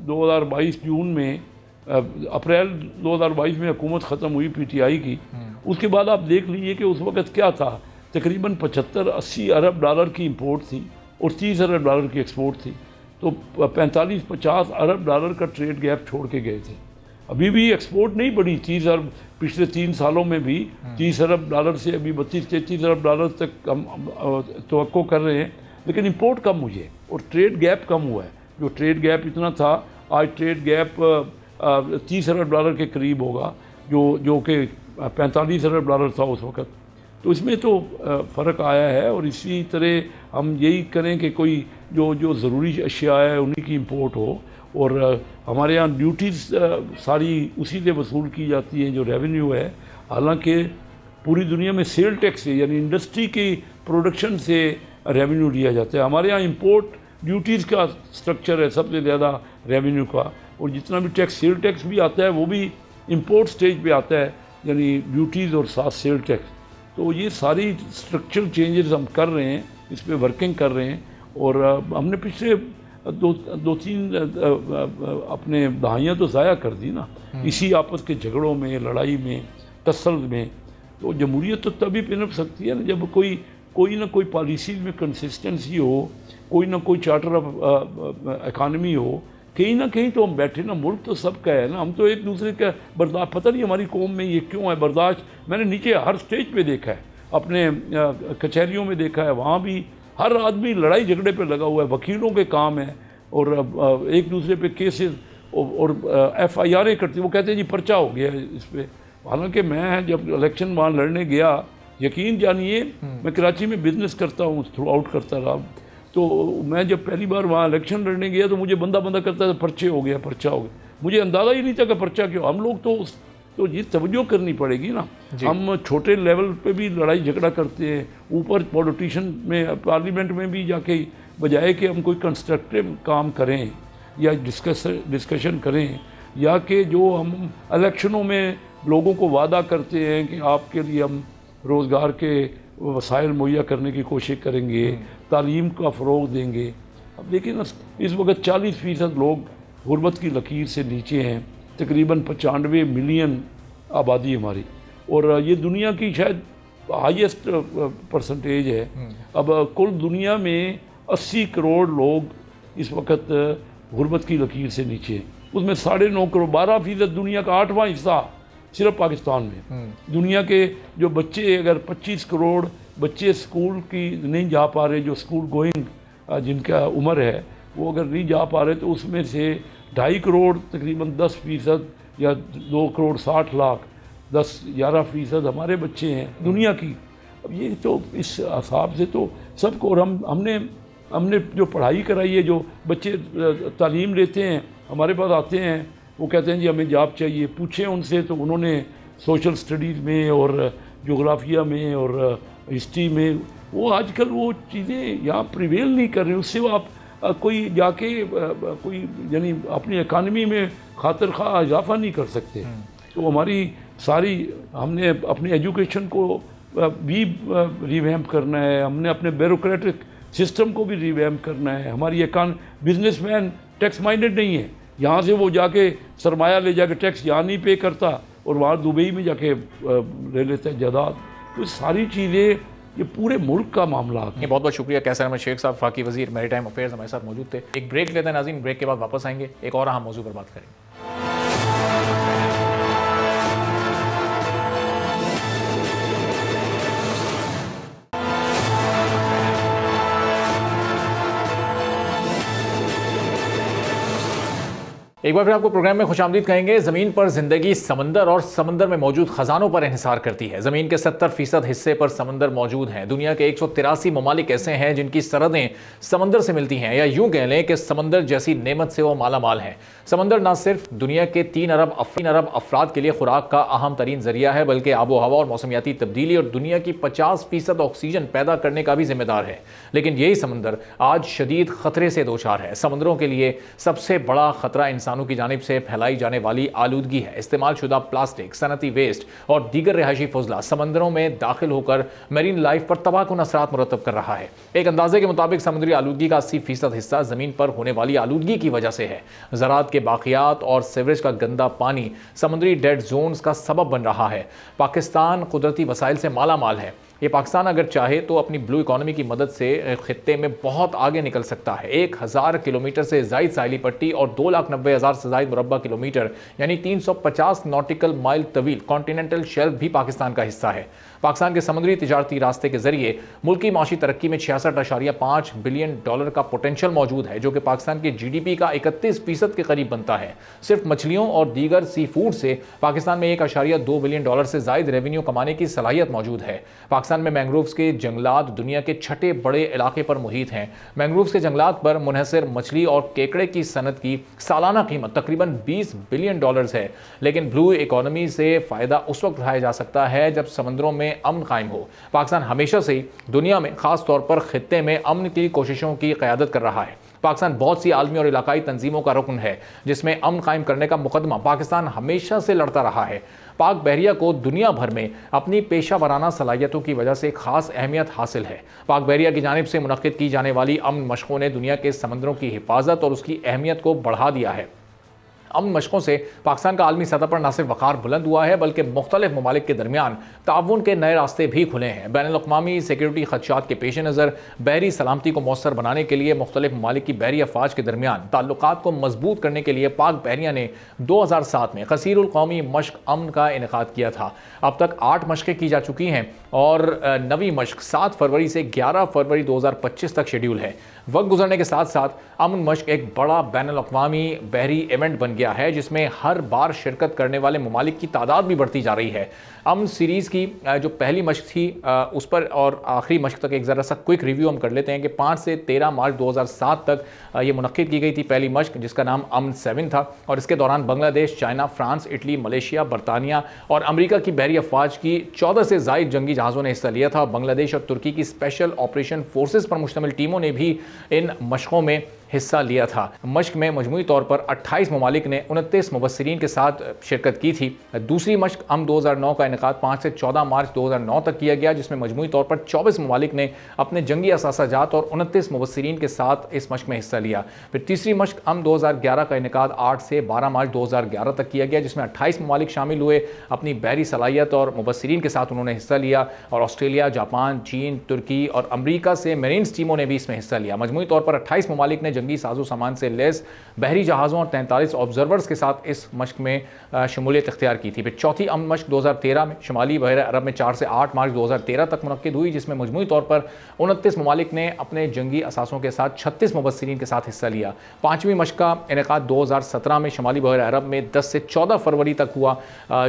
2022 जून में, अप्रैल 2022 में हुकूमत ख़त्म हुई PTI की, उसके बाद आप देख लीजिए कि उस वक़्त क्या था, तकरीबन 75-80 अरब डॉलर की इंपोर्ट थी और 30 अरब डॉलर की एक्सपोर्ट थी। तो 45-50 अरब डॉलर का ट्रेड गैप छोड़ के गए थे। अभी भी एक्सपोर्ट नहीं बढ़ी 30 अरब, पिछले 3 सालों में भी 30 अरब डॉलर से अभी 32-33 अरब डॉलर तक हम तवक्को कर रहे हैं, लेकिन इंपोर्ट कम हुई है और ट्रेड गैप कम हुआ है। जो ट्रेड गैप इतना था, आज ट्रेड गैप 30 अरब डॉलर के करीब होगा, जो कि 45 अरब डॉलर था उस वक़्त। तो इसमें तो फ़र्क आया है। और इसी तरह हम यही करें कि कोई जो ज़रूरी अशिया है उन्हीं की इंपोर्ट हो, और हमारे यहाँ ड्यूटीज़ सारी उसी से वसूल की जाती है जो रेवेन्यू है। हालांकि पूरी दुनिया में सेल टैक्स से यानी इंडस्ट्री की प्रोडक्शन से रेवेन्यू लिया जाता है। हमारे यहाँ इंपोर्ट ड्यूटीज़ का स्ट्रक्चर है सबसे ज़्यादा रेवेन्यू का, और जितना भी टैक्स सेल टैक्स भी आता है वो भी इंपोर्ट स्टेज पे आता है, यानी ड्यूटीज़ और साथ सेल टैक्स। तो ये सारी स्ट्रक्चरल चेंजेस हम कर रहे हैं, इस पर वर्किंग कर रहे हैं। और हमने पिछले दो तीन अपने दहाइयाँ तो ज़ाया कर दी ना इसी आपस के झगड़ों में, लड़ाई में, तसल में। तो जमहूरियत तो तभी पनप सकती है ना जब कोई ना कोई पॉलिसी में कंसिस्टेंसी हो, कोई ना कोई चार्टर ऑफ इकानमी हो। कहीं ना कहीं तो हम बैठे ना, मुल्क तो सबका है ना, हम तो एक दूसरे का बर्दाश्त, पता नहीं हमारी कौम में ये क्यों है बर्दाश्त। मैंने नीचे हर स्टेज पे देखा है, अपने कचहरियों में देखा है, वहाँ भी हर आदमी लड़ाई झगड़े पे लगा हुआ है, वकीलों के काम है और एक दूसरे पे केसेस और FIR करते, वो कहते हैं जी पर्चा हो गया इस पर। हालांकि मैं जब इलेक्शन वहाँ लड़ने गया, यकीन जानिए मैं कराची में बिज़नेस करता हूँ, थ्रू आउट करता रहा, तो मैं जब पहली बार वहाँ इलेक्शन लड़ने गया तो मुझे बंदा करता था पर्चे हो गया, पर्चा हो गया। मुझे अंदाज़ा ही नहीं था कि पर्चा क्यों। हम लोग तो ये तवज्जो करनी पड़ेगी ना। हम छोटे लेवल पे भी लड़ाई झगड़ा करते हैं, ऊपर पॉलिटिशियन में पार्लियामेंट में भी जाके, बजाय कि हम कोई कंस्ट्रक्टिव काम करें या डिस्कशन करें, या कि जो हम इलेक्शनों में लोगों को वादा करते हैं कि आपके लिए हम रोज़गार के वसाइल मुहैया करने की कोशिश करेंगे, तालीम का फ़रोग देंगे। अब देखिए ना, इस वक्त 40% लोग गुर्बत की लकीर से नीचे हैं, तकरीबन 95 मिलियन आबादी हमारी, और ये दुनिया की शायद हाईएस्ट परसेंटेज है। अब कुल दुनिया में 80 करोड़ लोग इस वक्त गुर्बत की लकीर से नीचे हैं, उसमें 9.5 करोड़, 12% दुनिया का 8वां हिस्सा सिर्फ पाकिस्तान में। दुनिया के जो बच्चे, अगर 25 करोड़ बच्चे स्कूल की नहीं जा पा रहे, जो स्कूल गोइंग जिनका उम्र है वो अगर नहीं जा पा रहे, तो उसमें से 2.5 करोड़ तकरीबन 10% या 2 करोड़ 60 लाख 10-11% हमारे बच्चे हैं दुनिया की। अब ये तो इस हिसाब से तो सबको, और हमने जो पढ़ाई कराई है, जो बच्चे तालीम लेते हैं हमारे पास आते हैं, वो कहते हैं जी हमें जॉब चाहिए, पूछें उनसे तो उन्होंने सोशल स्टडीज़ में और जोग्राफिया में और हिस्ट्री में, वो आजकल वो चीज़ें यहाँ प्रिवेल नहीं कर रही। उससे वो आप कोई जाके कोई यानी अपनी इकानमी में खातिर खा इजाफा नहीं कर सकते। तो हमारी सारी, हमने अपनी एजुकेशन को भी रिवैम्प करना है, हमने अपने ब्यूरोक्रेटिक सिस्टम को भी रिवैम्प करना है। हमारी बिजनेसमैन टैक्स माइंडेड नहीं है, यहाँ से वो जाके सरमाया ले जाके टैक्स यहाँ नहीं पे करता और वहाँ दुबई में जाके ले लेता है जायदाद। तो सारी चीज़ें ये पूरे मुल्क का मामला है। बहुत बहुत शुक्रिया कैसर अहमद शेख साहब, फाकी वजीर मैरीटाइम अफेयर्स, हमारे साथ मौजूद थे। एक ब्रेक लेते हैं नाज़रीन, ब्रेक के बाद वापस आएंगे, एक और अहम मौजू पर बात करेंगे। एक बार फिर आपको प्रोग्राम में खुशामदीद कहेंगे। ज़मीन पर ज़िंदगी समंदर और समंदर में मौजूद ख़जानों पर इन्हिसार करती है। ज़मीन के 70% हिस्से पर समंदर मौजूद हैं। दुनिया के 183 ममालिक ऐसे हैं जिनकी सरहदें समंदर से मिलती हैं, या यूँ कह लें कि समंदर जैसी नेमत से वो माला माल हैं। समंदर न सिर्फ दुनिया के 3 अरब अफराद के लिए खुराक का अहम तरीन जरिया है, बल्कि आबो हवा और मौसमियाती तब्दीली और दुनिया की 50% ऑक्सीजन पैदा करने का भी जिम्मेदार है। लेकिन यही समंदर आज शदीद ख़तरे से दोचार है। समंदरों के लिए सबसे बड़ा ख़तरा इंसानों की जानिब से फैलाई जाने वाली आलूदगी है। इस्तेमाल शुदा प्लास्टिक, सनती वेस्ट और दीगर रिहायशी फजला समंदरों में दाखिल होकर मेरीन लाइफ पर तबाहकुन असरात मुरतब कर रहा है। एक अंदाजे के मुताबिक समुद्री आलूदगी का 80% हिस्सा ज़मीन पर होने वाली आलूदगी की वजह से है। ज़राअत के बाक़ियात और सीवरेज का गंदा पानी समुद्री डेड जोन्स का सबब बन रहा है। पाकिस्तान कुदरती वसाइल से माला माल है। ये पाकिस्तान अगर चाहे तो अपनी ब्लू इकॉनमी की मदद से खित्ते में बहुत आगे निकल सकता है। 1000 किलोमीटर से ज़ायद साहिली पट्टी और 2,90,000 से ज़ायद मुरब्बा किलोमीटर यानी 350 नॉटिकल माइल तवील कॉन्टिनेंटल शेल्फ भी पाकिस्तान का हिस्सा है। पाकिस्तान के समुद्री तिजारती रास्ते के जरिए मुल्की माशी तरक्की में 66.5 बिलियन डॉलर का पोटेंशियल मौजूद है, जो कि पाकिस्तान के GDP का 31% के करीब बनता है। सिर्फ मछलियों और दीगर सी फूड से पाकिस्तान में 1.2 बिलियन डॉलर से ज्यादा रेवेन्यू कमाने की सलाहियत मौजूद है। पाकिस्तान में मैंग्रोव्स के जंगलात दुनिया के छठे बड़े इलाके पर मुहित हैं। मैंग्रोव्स के जंगलात पर मुनहसर मछली और केकड़े की सनत की सालाना कीमत तकरीबन 20 बिलियन डॉलर्स है। लेकिन ब्लू इकोनॉमी से फायदा उस वक्त उठाया जा सकता है जब समंदरों में अमन कायम हो। पाकिस्तान हमेशा से ही दुनिया में खास तौर पर खित्ते में अमन की कोशिशों की क़यादत कर रहा है। पाकिस्तान बहुत सी आलमी और इलाकाई तंजीमों का रुकन है जिसमें अमन कायम करने का मुकदमा पाकिस्तान हमेशा से लड़ता रहा है। पाक बहरिया को दुनिया भर में अपनी पेशा वराना सलाहियतों की वजह से खास अहमियत हासिल है। पाक बहरिया की जानिब से मुनक्किद की जाने वाली अमन मशकों ने दुनिया के समंदरों की हिफाजत और उसकी अहमियत को बढ़ा दिया है। अमन मशकों से पाकिस्तान का आलमी सतह पर न सिर्फ वक़ार बुलंद हुआ है बल्कि मुख्तलिफ ममालिक के दरमियान ताउन के नए रास्ते भी खुले हैं। बैनुल-अक़वामी सिक्योरिटी खदशात के पेश नज़र बहरी सलामती को मौसर बनाने के लिए मुख्तलिफ ममालिक की बहरी अफवाज के दरमियान ताल्लुकात को मजबूत करने के लिए पाक बहरिया ने 2007 में कसीरुल कौमी मश्क अमन का इनेकाद किया था। अब तक 8 मशक़ें की जा चुकी हैं और नवी मश्क 7 फरवरी से 11 फरवरी 2025 तक शेड्यूल है। वक्त गुजरने के साथ साथ अमन मश्क एक बड़ा बैनुल-अक़वामी बहरी इवेंट बन गया है जिसमें हर बार शिरकत करने वाले ममालिक की तादाद भी बढ़ती जा रही है। अमन सीरीज़ की जो पहली मश्क थी उस पर और आखिरी मश्क तक एक ज़रा सा क्विक रिव्यू हम कर लेते हैं कि 5 से 13 मार्च 2007 तक ये मुनक्किद की गई थी पहली मश्क, जिसका नाम अमन 7 था। और इसके दौरान Bangladesh, China, France, Italy, Malaysia, बरतानिया और अमरीका की बहरी अफवाज की 14 से ज़ायद जंगी जहाज़ों ने हिस्सा लिया था। बांग्लादेश और तुर्की की स्पेशल ऑपरेशन फोर्सेस पर मुश्तमिल टीमों ने भी इन मशकों में हिस्सा लिया था। मश्क में मजमूई तौर पर 28 ममालिक ने 29 मुबस्सिरीन के साथ शिरकत की थी। दूसरी मश्क अम 2009 का इनेकाद 5 से 14 मार्च 2009 तक किया गया, जिसमें मजमूई तौर पर 24 ममालिक ने अपने जंगी असासाजात और 29 मुबस्सिरीन के साथ इस मश्क में हिस्सा लिया। फिर तीसरी मश्क अम 2011 का इनेकाद 8 से 12 मार्च 2011 तक किया गया, जिसमें 28 ममालिक शामिल हुए। अपनी बहरी सलाहियत और मुबस्सिरीन के साथ उन्होंने हिस्सा लिया और ऑस्ट्रेलिया, जापान, चीन, तुर्की और अमरीका से मेरीन्स टीमों ने भी इसमें हिस्सा लिया। मजमूई तौर पर 28 ममालिक ने जंगी साजो सामान से लैस बहरी जहाज़ों और 43 ऑब्जर्वर्स के साथ इस मश्क में शमूलियत इख्तियार की थी। फिर चौथी अमन मश्क 2013 में शुमाली बहर अरब में 4 से 8 मार्च 2013 तक मुनक्किद हुई, जिसमें मजमूई तौर पर 29 ममालिक ने अपने जंगी असासों के साथ 36 मुबस्सिरीन के साथ हिस्सा लिया। पाँचवीं मश्क का इनेकाद 2017 में शुमाली बहर अरब में 10 से 14 फरवरी तक हुआ,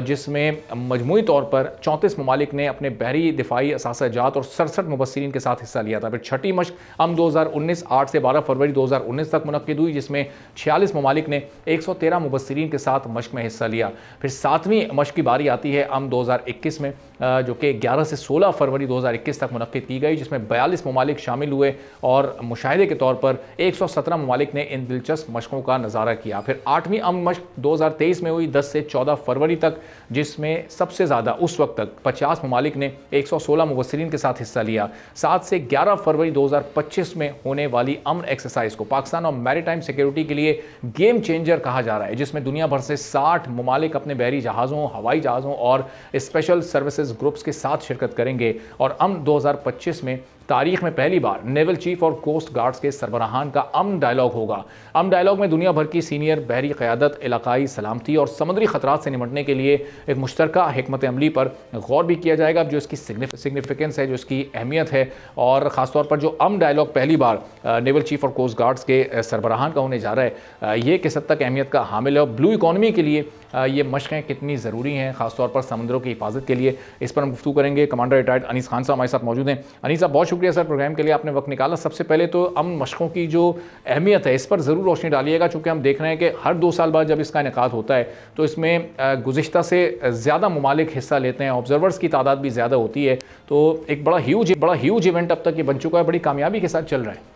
जिसमें मजमूई तौर पर 34 ममालिक ने अपने बहरी दिफाई असासाजात और 67 मुबस्सिरीन के साथ हिस्सा लिया था। फिर छठी मश्क अम 2019 8 से 12 फरवरी 2019 तक मुनक्किद हुई, जिसमें 46 ममालिक ने 113 मुबस्सिरीन के साथ मश्क में हिस्सा लिया। फिर सातवीं मश्क की बारी आती है अम 2021 में, जो कि 11 से 16 फरवरी 2021 तक मुनक्किद की गई, जिसमें 42 ममालिक शामिल हुए और मुशाहिदे के तौर पर 117 ममालिक ने इन दिलचस्प मशकों का नज़ारा किया। फिर आठवीं अमन मश्क 2023 में हुई 10 से 14 फरवरी तक, जिसमें सबसे ज़्यादा उस वक्त तक 50 ममालिक ने 116 मुबस्सिरीन के साथ हिस्सा लिया। 7 से 11 फरवरी 2025 में होने वाली अमन एक्सरसाइज को पाकिस्तान और मैरीटाइम सिक्योरिटी के लिए गेम चेंजर कहा जा रहा है, जिसमें दुनिया भर से 60 ममालिक अपने बहरी जहाज़ों, हवाई जहाज़ों और स्पेशल सर्विसेज ग्रुप्स के साथ शिरकत करेंगे। और अमन 2025 में तारीख में पहली बार नेवल चीफ और कोस्ट गार्ड्स के सरबराहान का अमन डायलॉग होगा। अमन डायलॉग में दुनिया भर की सीनियर बहरी क़यादत, इलाकाई सलामती और समुद्री खतरात से निपटने के लिए एक मुश्तरका हिकमत अमली पर गौर भी किया जाएगा, जो इसकी सिग्निफिकेंस है, जो इसकी अहमियत है। और ख़ासतौर पर जो अमन डायलॉग पहली बार नेवल चीफ और कोस्ट गार्ड्स के सरबराहान का होने जा रहा है, ये किस हद तक अहमियत का हामिल है और ब्लू इकॉनमी के लिए ये मशक़ें कितनी ज़रूरी हैं, ख़ासतौर पर समंदरों की हिफाजत के लिए, इस पर हम गुफ्तगू करेंगे। कमांडर रिटायर्ड अनीस खान साहब हमारे साथ मौजूद हैं। अनीस साहब, बहुत शुक्रिया सर प्रोग्राम के लिए, आपने वक्त निकाला। सबसे पहले तो अमन मशकों की जो अहमियत है इस पर ज़रूर रोशनी डालिएगा, चूँकि हम देख रहे हैं कि हर 2 साल बाद जब इसका इनेकाद होता है तो इसमें गुज़िश्ता से ज़्यादा ममालिक हिस्सा लेते हैं, ऑब्जर्वर्स की तादाद भी ज़्यादा होती है, तो एक बड़ा ह्यूज इवेंट अब तक ये बन चुका है, बड़ी कामयाबी के साथ चल रहा है।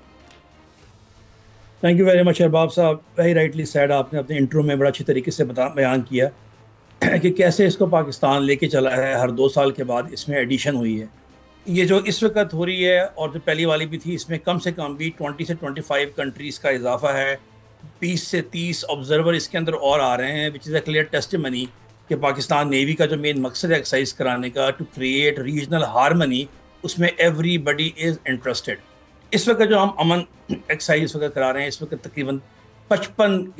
Thank you very much Arbab साहब, वेरी राइटली सेड। आपने अपने इंट्रो में बड़ा अच्छी तरीके से बयान किया कि कैसे इसको पाकिस्तान लेके चला है। हर 2 साल के बाद इसमें एडिशन हुई है। ये जो इस वक्त हो रही है और जो पहली वाली भी थी, इसमें कम से कम भी 20 से 25 कंट्रीज़ का इजाफा है। 20 से 30 ऑब्जर्वर इसके अंदर और आ रहे हैं, विच इज़ अ क्लियर टेस्टिमनी कि पाकिस्तान नेवी का जो मेन मकसद है एक्सरसाइज कराने का, टू क्रिएट रीजनल हारमनी, उसमें एवरीबडी इज़ इंटरेस्टेड। इस वक्त जो हम अमन एक्सरसाइज इस वक्त करा रहे हैं, इस वक्त तकरीबन 55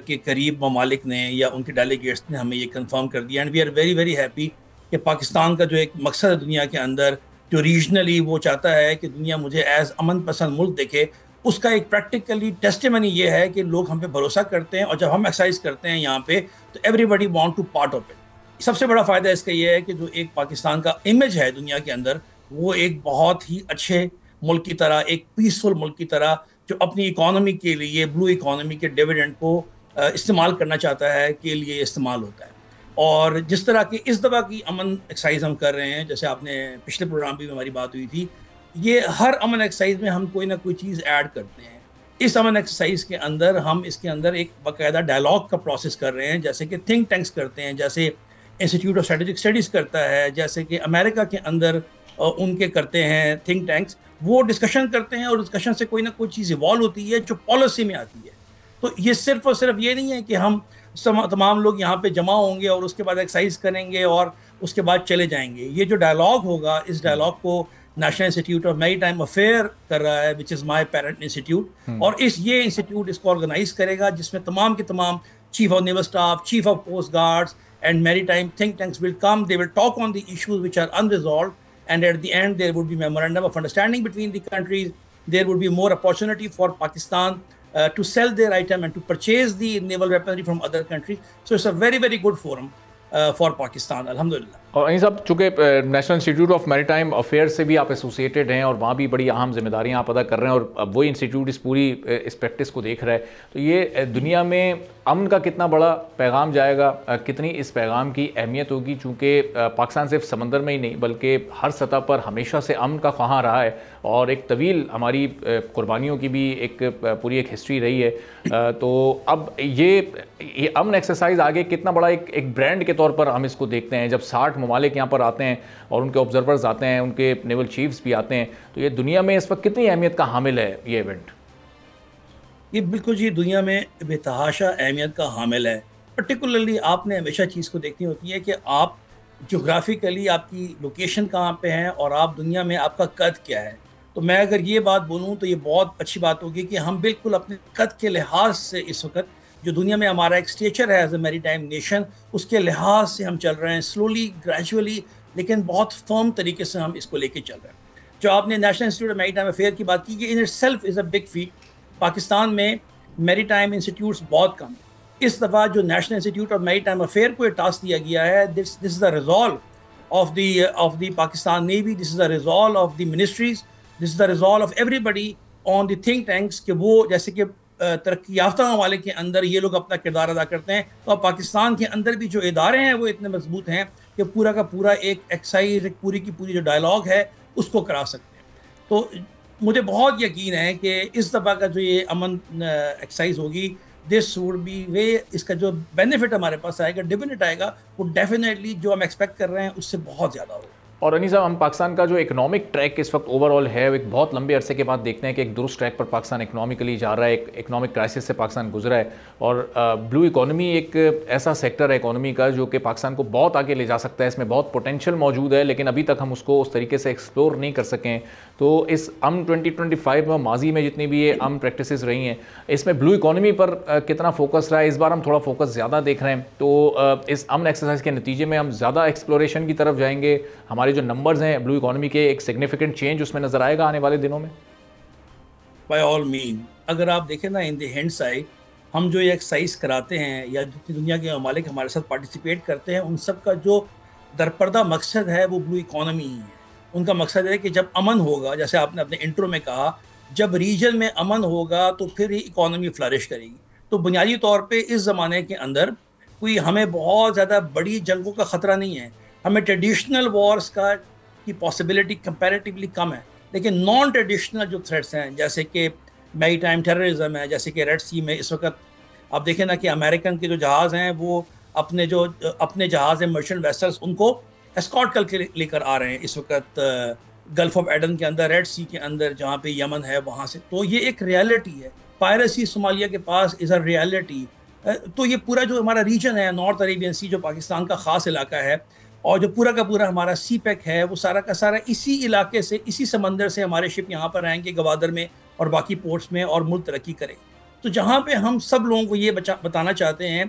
के करीब ममालिक ने या उनके डेलीगेट्स ने हमें ये कंफर्म कर दिया, and we are very very happy कि पाकिस्तान का जो एक मकसद है दुनिया के अंदर, जो रीजनली वो चाहता है कि दुनिया मुझे एज अमन पसंद मुल्क देखे, उसका एक प्रैक्टिकली टेस्टिमनी ये है कि लोग हम पे भरोसा करते हैं, और जब हम एक्सरसाइज करते हैं यहाँ पे तो everybody want to part of it. सबसे बड़ा फ़ायदा इसका ये है कि जो एक पाकिस्तान का इमेज है दुनिया के अंदर, वो एक बहुत ही अच्छे मुल्क की तरह, एक पीसफुल मुल्क की तरह, जो अपनी इकॉनमी के लिए, ब्लू इकॉनमी के डिविडेंड को इस्तेमाल करना चाहता है, के लिए इस्तेमाल होता है। और जिस तरह की इस दफ़ा की अमन एक्सरसाइज हम कर रहे हैं, जैसे आपने पिछले प्रोग्राम भी में हमारी बात हुई थी, ये हर अमन एक्सरसाइज में हम कोई ना कोई चीज़ ऐड करते हैं। इस अमन एक्सरसाइज के अंदर हम इसके अंदर एक बाकायदा डायलॉग का प्रोसेस कर रहे हैं, जैसे कि थिंक टैंक्स करते हैं, जैसे इंस्टीट्यूट ऑफ स्ट्रेटेजिक स्टडीज़ करता है, जैसे कि अमेरिका के अंदर उनके करते हैं थिंक टैंक्स। वो डिस्कशन करते हैं और डिस्कशन से कोई ना कोई चीज़ इवॉल्व होती है जो पॉलिसी में आती है। तो ये सिर्फ और सिर्फ ये नहीं है कि हम तमाम लोग यहाँ पे जमा होंगे और उसके बाद एक्सरसाइज करेंगे और उसके बाद चले जाएंगे। ये जो डायलॉग होगा, इस डायलॉग को national institute of maritime affair कर रहा है, which is my parent institute, और ये इंस्टीट्यूट इसको ऑर्गेनाइज करेगा, जिसमें तमाम के तमाम chief of naval staff, chief of coast guards and maritime think tanks will come. They will talk on the issues which are unresolved, and at the end there would be memorandum of understanding between the countries. There would be more opportunity for Pakistan to sell their item and to purchase the naval weaponry from other countries. So it's a very, very good forum for Pakistan, alhamdulillah. और इन सब चूँकि national institute of maritime affair से भी आप associated हैं और वहाँ भी बड़ी अहम जिम्मेदारियाँ आप अदा कर रहे हैं, और अब वही इंस्टीट्यूट इस प्रैक्टिस को देख रहा है, तो ये दुनिया में अमन का कितना बड़ा पैगाम जाएगा, कितनी इस पैगाम की अहमियत होगी, चूँकि पाकिस्तान सिर्फ समंदर में ही नहीं बल्कि हर सतह पर हमेशा से अमन का ख्वाहां रहा है, और एक तवील हमारी कुर्बानियों की भी एक पूरी एक हिस्ट्री रही है। तो अब ये अमन एक्सरसाइज आगे कितना बड़ा एक ब्रांड के तौर पर हम इसको देखते हैं। जब 60 ममालिक यहाँ पर आते हैं और उनके ऑब्जर्वर्स आते हैं, उनके नेवल चीफ्स भी आते हैं, तो ये दुनिया में इस वक्त कितनी अहमियत का हामिल है ये इवेंट? ये बिल्कुल जी दुनिया में बेतहाशा अहमियत का हामिल है। पर्टिकुलरली आपने हमेशा चीज़ को देखनी होती है कि आप जोग्राफिकली आपकी लोकेशन कहाँ पे है और आप दुनिया में आपका कद क्या है। तो मैं अगर ये बात बोलूँ तो ये बहुत अच्छी बात होगी कि हम बिल्कुल अपने कद के लिहाज से इस वक्त जो दुनिया में हमारा एक स्टेचर है एज अ मैरीटाइम नेशन, उसके लिहाज से हम चल रहे हैं स्लोली, ग्रेजुअली, लेकिन बहुत फर्म तरीके से हम इसको लेके चल रहे हैं। जो आपने national institute of maritime affair की बात की, ये in itself is a big feet. Pakistan में मैरीटाइम इंस्टीट्यूट्स बहुत कम है। इस दफ़ा जो national institute of maritime affair को ये टास्क दिया गया है, this is the resolve of the Pakistan navy, this is the resolve of the ministries, this is the resolve of everybody on the think tanks, कि वो जैसे कि तरक्की याफ्ता वाले के अंदर ये लोग अपना किरदार अदा करते हैं, तो पाकिस्तान के अंदर भी जो इदारे हैं वो इतने मजबूत हैं कि पूरा का पूरा एक एक्सरसाइज, एक पूरी की पूरी जो डायलॉग है उसको करा सकते हैं। तो मुझे बहुत यकीन है कि इस दफ़ा का जो ये अमन एक्सरसाइज होगी, दिस वुड बी वे, इसका जो बेनिफिट हमारे पास आएगा, डिविडेंड आएगा, वो डेफिनेटली जो हम एक्सपेक्ट कर रहे हैं उससे बहुत ज़्यादा होगा। और अनी साहब, हम पाकिस्तान का जो इकोनॉमिक ट्रैक इस वक्त ओवरऑल है, एक बहुत लंबे अरसे के बाद देखते हैं कि एक दुरुस्त ट्रैक पर पाकिस्तान इकोनॉमिकली जा रहा है। एक इकोनॉमिक क्राइसिस से पाकिस्तान गुजरा है, और ब्लू इकोनॉमी एक ऐसा सेक्टर है इकोनॉमी का जो कि पाकिस्तान को बहुत आगे ले जा सकता है। इसमें बहुत पोटेंशियल मौजूद है, लेकिन अभी तक हम उसको उस तरीके से एक्सप्लोर नहीं कर सकें। तो इस अमन 2025 में, माजी में जितनी भी ये अमन प्रैक्टिसेस रही हैं, इसमें ब्लू इकोनॉमी पर कितना फोकस रहा है? इस बार हम थोड़ा फोकस ज़्यादा देख रहे हैं, तो इस अमन एक्सरसाइज के नतीजे में हम ज़्यादा एक्सप्लोरेशन की तरफ जाएंगे। हमारे जो नंबर्स हैं ब्लू इकोनॉमी के, एक सिग्निफिकेंट चेंज उसमें नजर आएगा आने वाले दिनों में? बाय ऑल मीन, अगर आप देखें ना, इन द हैंड साइड हम जो ये एक्सरसाइज कराते हैं या जितनी दुनिया के ममालिक हमारे साथ पार्टिसिपेट करते हैं, उन सब का जो दरपर्दा मकसद है वो ब्लू इकोनॉमी ही है। उनका मकसद है कि जब अमन होगा, जैसे आपने अपने इंट्रो में कहा, जब रीजन में अमन होगा तो फिर ही इकोनॉमी फ्लरिश करेगी। तो बुनियादी तौर पे इस ज़माने के अंदर कोई हमें बहुत ज़्यादा बड़ी जंगों का ख़तरा नहीं है। हमें ट्रेडिशनल वॉर्स की पॉसिबिलिटी कंपैरेटिवली कम है, लेकिन नॉन ट्रेडिशनल जो थ्रेट्स हैं, जैसे कि मैरीटाइम टेररिज्म है, जैसे कि रेड सी में इस वक्त आप देखें ना कि अमेरिकन के जो जहाज़ हैं वो अपने जहाज़ हैं, मर्चेंट वेसल्स, उनको एस्कॉर्ट करके लेकर आ रहे हैं इस वक्त गल्फ ऑफ एडन के अंदर, रेड सी के अंदर, जहाँ पे यमन है वहाँ से। तो ये एक रियलिटी है। पायरेसी सोमालिया के पास इज़ अ रियलिटी। तो ये पूरा जो हमारा रीजन है, नॉर्थ अरेबियन सी, जो पाकिस्तान का ख़ास इलाका है, और जो पूरा का पूरा हमारा सी पैक है, वो सारा का सारा इसी इलाके से, इसी समंदर से हमारे शिप यहाँ पर आएंगे गवादर में और बाकी पोर्ट्स में, और मुल्क तरक्की करेंगे। तो जहाँ पे हम सब लोगों को ये बताना चाहते हैं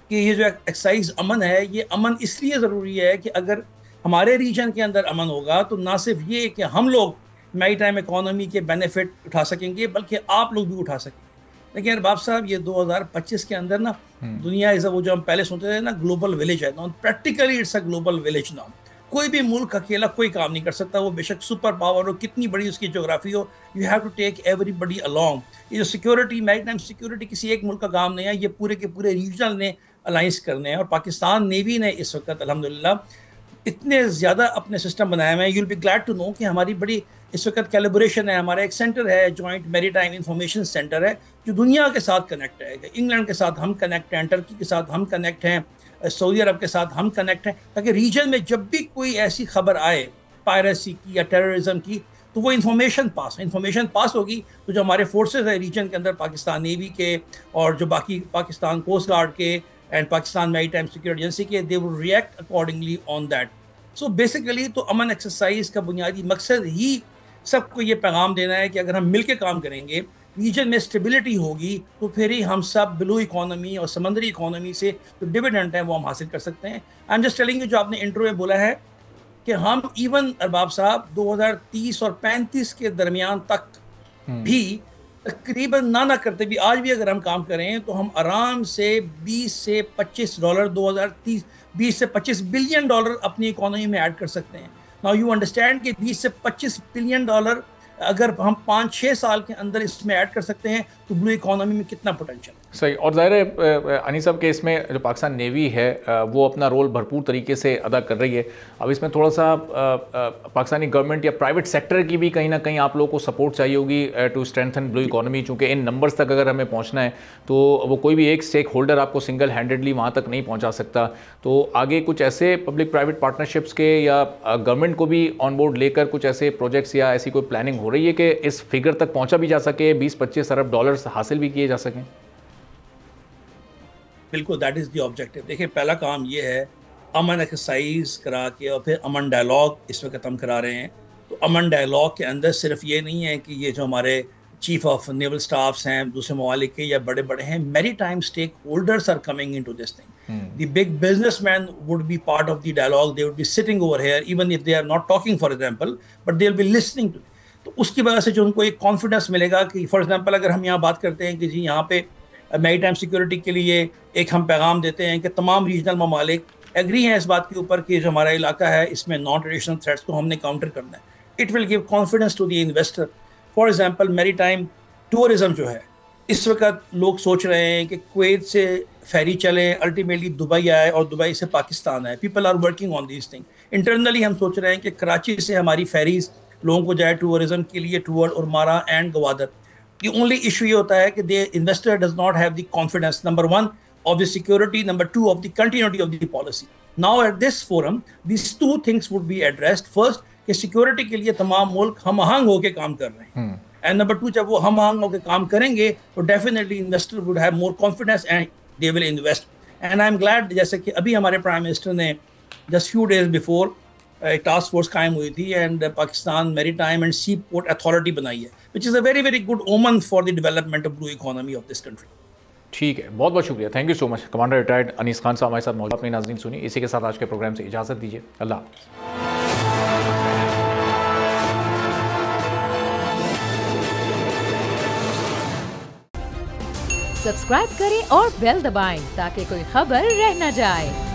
कि ये जो एक्सरसाइज अमन है, ये अमन इसलिए ज़रूरी है कि अगर हमारे रीजन के अंदर अमन होगा तो ना सिर्फ ये कि हम लोग मैरी टाइम इकोनॉमी के बेनिफिट उठा सकेंगे बल्कि आप लोग भी उठा सकेंगे। लेकिन अरबाब साहब ये 2025 के अंदर ना दुनिया इस वो जो हम पहले सुनते थे ना ग्लोबल विलेज है ना, practically it's a global village now. कोई भी मुल्क अकेला कोई काम नहीं कर सकता, वो बेशक सुपर पावर हो, कितनी बड़ी उसकी ज्योग्राफी हो, you have to take everybody along. ये जो सिक्योरिटी, मैरीटाइम सिक्योरिटी किसी एक मुल्क का काम नहीं है, ये पूरे के पूरे रीजनल ने अलाइंस करने हैं। और पाकिस्तान नेवी ने इस वक्त अल्हम्दुलिल्लाह इतने ज़्यादा अपने सिस्टम बनाए हुए हैं। You will be glad to know कि हमारी बड़ी इस वक्त कैलिब्रेशन है। हमारा एक सेंटर है, जॉइंट मैरीटाइम इंफॉर्मेशन सेंटर है, जो दुनिया के साथ कनेक्ट है। इंग्लैंड के साथ हम कनेक्ट हैं, टर्की के साथ हम कनेक्ट हैं, सऊदी अरब के साथ हम कनेक्ट हैं, ताकि रीजन में जब भी कोई ऐसी खबर आए पायरेसी की या टेररिज्म की तो वो इन्फॉर्मेशन पास होगी। तो जो हमारे फोर्सेस है रीजन के अंदर, पाकिस्तान नेवी के और जो बाकी पाकिस्तान कोस्ट गार्ड के and Pakistan maritime security agency के, they will react accordingly on that. So basically तो अमन एक्सरसाइज का बुनियादी मकसद ही सबको ये पैगाम देना है कि अगर हम मिलकर काम करेंगे, रीजन में स्टेबिलिटी होगी, तो फिर ही हम सब ब्लू इकोनॉमी और समंदरी इकोनॉमी से जो डिविडेंड है वो हम हासिल कर सकते हैं। I am just telling you, जो आपने इंट्रो में बोला है कि हम इवन अरबाब साहब 2030 और 35 के दरमियान तक भी तकरीबन ना करते भी आज भी अगर हम काम करें तो हम आराम से 20 से 25 डॉलर 2030 20 से 25 बिलियन डॉलर अपनी इकोनॉमी में ऐड कर सकते हैं। नाउ यू अंडरस्टैंड कि 20 से 25 बिलियन डॉलर अगर हम 5-6 साल के अंदर इसमें ऐड कर सकते हैं तो ब्लू इकोनॉमी में कितना पोटेंशियल। सही। और ज़ाहिर है अनीस साहब के इसमें जो पाकिस्तान नेवी है वो अपना रोल भरपूर तरीके से अदा कर रही है। अब इसमें थोड़ा सा पाकिस्तानी गवर्नमेंट या प्राइवेट सेक्टर की भी कहीं ना कहीं आप लोगों को सपोर्ट चाहिए होगी टू स्ट्रेंथन ब्लू इकोनॉमी, चूँकि इन नंबर्स तक अगर हमें पहुँचना है तो वो कोई भी एक स्टेक होल्डर आपको सिंगल हैंडेडली वहाँ तक नहीं पहुँचा सकता। तो आगे कुछ ऐसे पब्लिक प्राइवेट पार्टनरशिप्स के या गवर्नमेंट को भी ऑन बोर्ड लेकर कुछ ऐसे प्रोजेक्ट्स या ऐसी कोई प्लानिंग हो रही है कि इस फिगर तक पहुँचा भी जा सके, 20-25 अरब डॉलर्स हासिल भी किए जा सकें? बिल्कुल, दैट इज़ द ऑब्जेक्टिव। देखिए, पहला काम ये है अमन एक्सरसाइज करा के और फिर अमन डायलॉग इस वक्त हम करा रहे हैं। तो अमन डायलॉग के अंदर सिर्फ ये नहीं है कि ये जो हमारे चीफ ऑफ नेवल स्टाफ्स हैं दूसरे ममालिक के या बड़े बड़े हैं, maritime stakeholders are coming in to this thing. The big businessman would be part of the dialogue, they would be sitting over here even if they are not talking for example, but they will be listening to. तो उसकी वजह से जो उनको एक confidence मिलेगा कि for example अगर हम यहाँ बात करते हैं कि जी यहाँ पे मैरीटाइम सिक्योरिटी के लिए एक हम पैगाम देते हैं कि तमाम रीजनल ममालिक एग्री हैं इस बात के ऊपर कि जो हमारा इलाका है इसमें नॉन ट्रेडिशनल थ्रेट्स को हमने काउंटर करना है। It will give confidence to the investor. For example maritime tourism जो है, इस वक्त लोग सोच रहे हैं कि कुवैत से फेरी चले, अल्टीमेटली दुबई आए और दुबई से पाकिस्तान आए। People are working on this thing. Internally हम सोच रहे हैं कि कराची से हमारी फेरीज लोगों को जाए टूरिज्म के लिए toward Ormara and Gwadar. The only issue ये होता है कि the investor does not have the confidence, number one, of the security, number two, of the continuity of the policy. Now at this forum, these two things would be addressed. First, कि security के लिए तमाम मुल्क हम आहंग होकर काम कर रहे हैं, and number two, जब वो हम आहंग होकर काम करेंगे तो definitely investor would have more confidence and they will invest. And I'm glad जैसे कि अभी हमारे प्राइम मिनिस्टर ने just few days before एक टास्क फोर्स कायम हुई थी and Pakistan maritime and sea port authority बनाई है, which is a very very good omen for the development of blue economy of this country. ठीक है, बहुत बहुत शुक्रिया, thank you so much. Commander retired Anees Khan sahab हमारे साथ मौजूद। अपनी नाज़रीन सुनी, इसी के साथ आज के प्रोग्राम से इजाज़त दीजिए। अल्लाह सब्सक्राइब करें और बेल दबाएं ताकि कोई खबर रह न जाए।